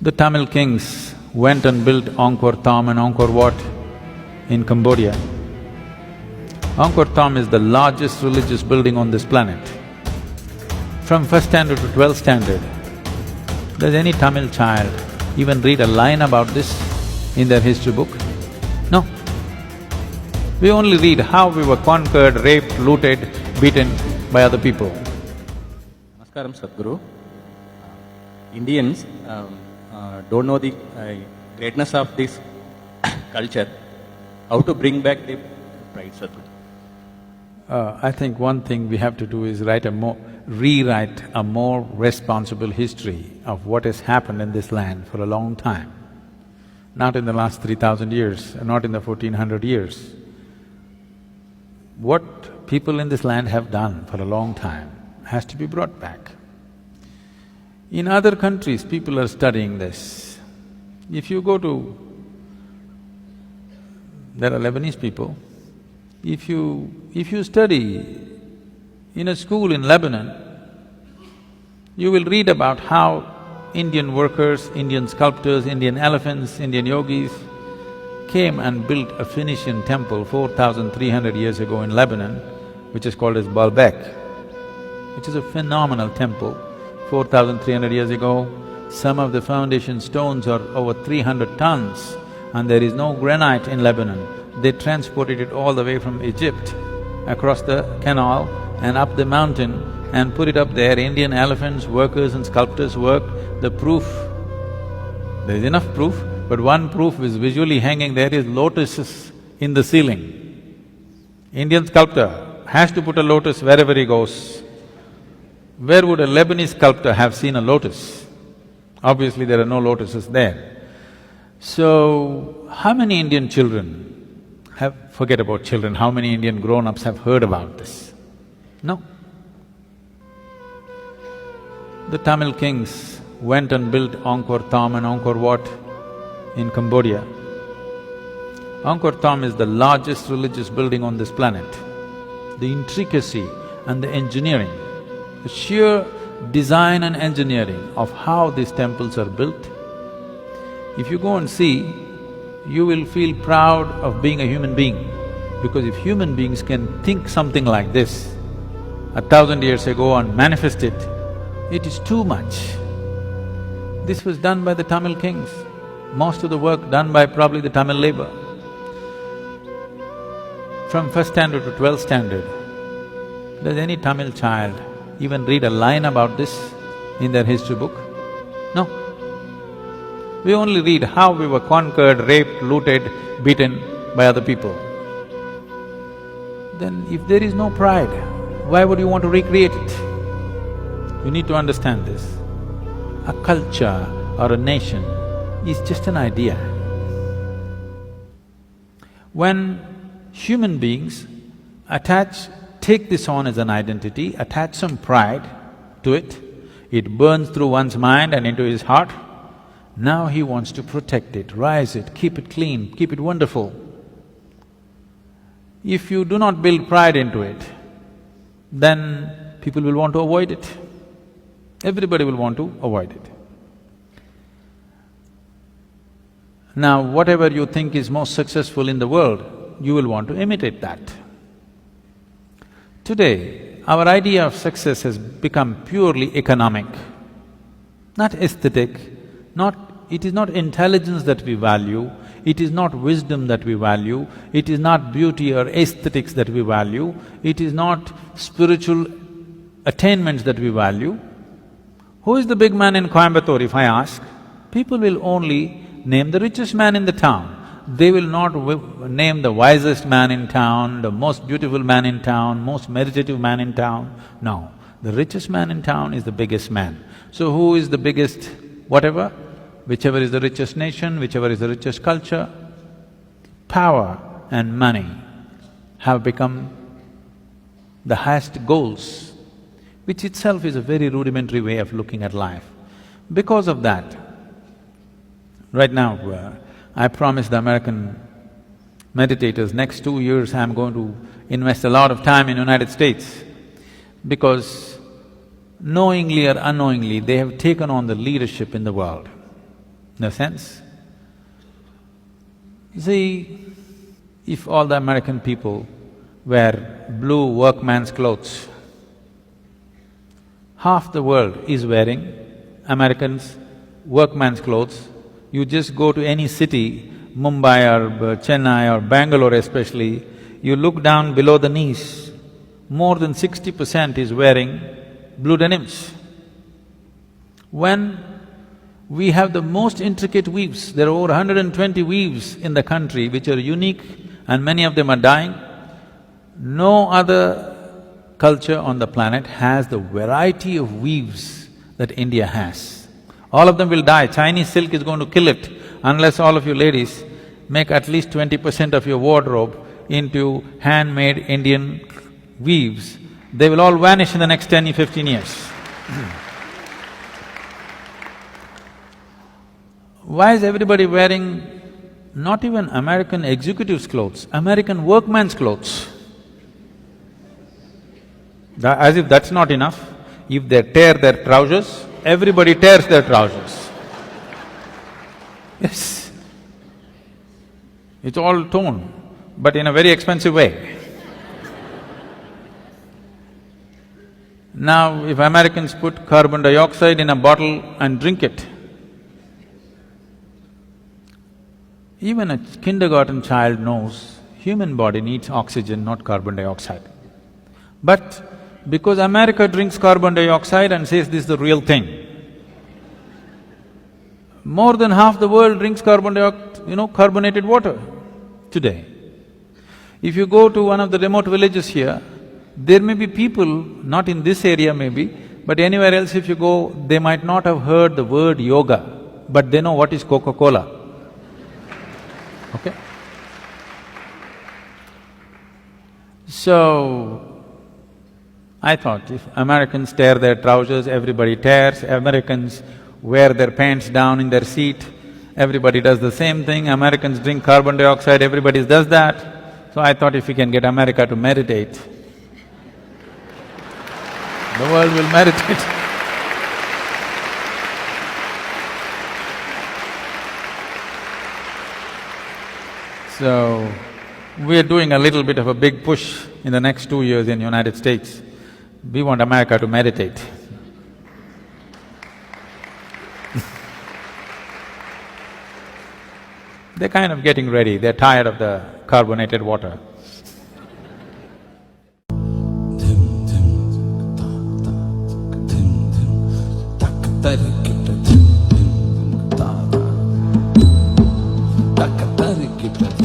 The Tamil kings went and built Angkor Thom and Angkor Wat in Cambodia. Angkor Thom is the largest religious building on this planet. From first standard to 12th standard, does any Tamil child even read a line about this in their history book? No. We only read how we were conquered, raped, looted, beaten by other people. Namaskaram, Satguru. Indians don't know the greatness of this culture. How to bring back the pride, Satguru? I think one thing we have to do is rewrite a more responsible history of what has happened in this land for a long time. Not in the last 3,000 years, not in the 1400 years. What people in this land have done for a long time has to be brought back. In other countries, people are studying this. If you go to… there are Lebanese people, if you study in a school in Lebanon, you will read about how Indian workers, Indian sculptors, Indian elephants, Indian yogis came and built a Phoenician temple 4,300 years ago in Lebanon, which is called as Baalbek, which is a phenomenal temple. 4,300 years ago, some of the foundation stones are over 300 tons and there is no granite in Lebanon. They transported it all the way from Egypt, across the canal and up the mountain and put it up there. Indian elephants, workers and sculptors worked. The proof, there is enough proof, but one proof is visually hanging there is lotuses in the ceiling. Indian sculptor has to put a lotus wherever he goes. Where would a Lebanese sculptor have seen a lotus? Obviously there are no lotuses there. So, how many Indian children forget about children, how many Indian grown-ups have heard about this? No. The Tamil kings went and built Angkor Thom and Angkor Wat in Cambodia. Angkor Thom is the largest religious building on this planet. The intricacy and the engineering, the sheer design and engineering of how these temples are built, if you go and see, you will feel proud of being a human being. Because if human beings can think something like this 1,000 years ago and manifest it, it is too much. This was done by the Tamil kings, most of the work done by probably the Tamil labor. From first standard to 12th standard, does any Tamil child even read a line about this in their history book? No. We only read how we were conquered, raped, looted, beaten by other people. Then if there is no pride, why would you want to recreate it? You need to understand this. A culture or a nation is just an idea. When human beings take this on as an identity, attach some pride to it, it burns through one's mind and into his heart. Now he wants to protect it, rise it, keep it clean, keep it wonderful. If you do not build pride into it, then people will want to avoid it. Everybody will want to avoid it. Now, whatever you think is most successful in the world, you will want to imitate that. Today, our idea of success has become purely economic, not aesthetic, it is not intelligence that we value, it is not wisdom that we value, it is not beauty or aesthetics that we value, it is not spiritual attainments that we value. Who is the big man in Coimbatore, if I ask? People will only name the richest man in the town. They will not name the wisest man in town, the most beautiful man in town, most meditative man in town. No, the richest man in town is the biggest man. So who is the biggest whatever? Whichever is the richest nation, whichever is the richest culture, power and money have become the highest goals, which itself is a very rudimentary way of looking at life. Because of that, right now, I promised the American meditators, next 2 years I'm going to invest a lot of time in United States because knowingly or unknowingly, they have taken on the leadership in the world. in a sense. You see, if all the American people wear blue workman's clothes, half the world is wearing Americans' workman's clothes. You just go to any city, Mumbai or Chennai or Bangalore especially, you look down below the knees, more than 60% is wearing blue denims. When we have the most intricate weaves, there are over 120 weaves in the country which are unique and many of them are dying. No other culture on the planet has the variety of weaves that India has. All of them will die. Chinese silk is going to kill it unless all of you ladies make at least 20% of your wardrobe into handmade Indian weaves. They will all vanish in the next 10 or 15 years. Why is everybody wearing not even American executives' clothes, American workman's clothes? As if that's not enough, if they tear their trousers, everybody tears their trousers. Yes. It's all torn, but in a very expensive way. Now, if Americans put carbon dioxide in a bottle and drink it, even a kindergarten child knows human body needs oxygen, not carbon dioxide. But because America drinks carbon dioxide and says this is the real thing, more than half the world drinks carbonated water today. If you go to one of the remote villages here, there may be people, not in this area maybe, but anywhere else if you go, they might not have heard the word yoga, but they know what is Coca-Cola. Okay? So, I thought if Americans tear their trousers, everybody tears, Americans wear their pants down in their seat, everybody does the same thing, Americans drink carbon dioxide, everybody does that. So I thought if we can get America to meditate, the world will meditate. So, we are doing a little bit of a big push in the next 2 years in United States. We want America to meditate. They're kind of getting ready, they're tired of the carbonated water. Takatari kita